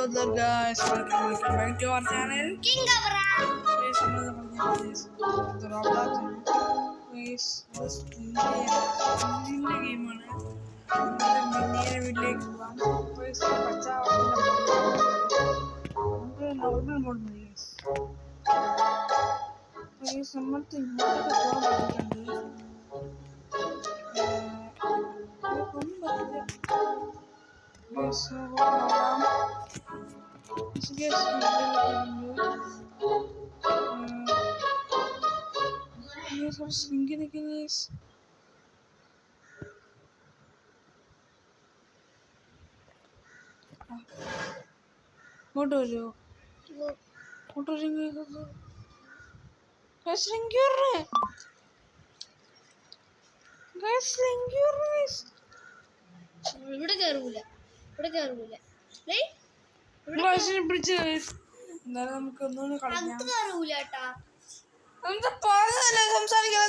Hello there guys, welcome back to our channel. King Abra. Guys, the Roblox guys, this game ആണ്. നേരെ വീട്ടിലേക്ക് പോകാം. Guys, പച്ച നമുക്ക് നോർമൽ മോഡ് മതി guys. Guys, നമ്മൾക്ക് ഇങ്ങോട്ടൊക്കെ പോകാൻ പറ്റിയിട്ടുണ്ട്. Guys, നോക്കാം. ഇങ്ങോട്ട് വരുമോ? ഇങ്ങോട്ട് ഇവിടെ കേറൂല പിടിച്ച് എന്നാലും നമുക്ക് ഒന്നുകൂടി കളിക്കാം. കേറൂല സംസാരിക്കാം.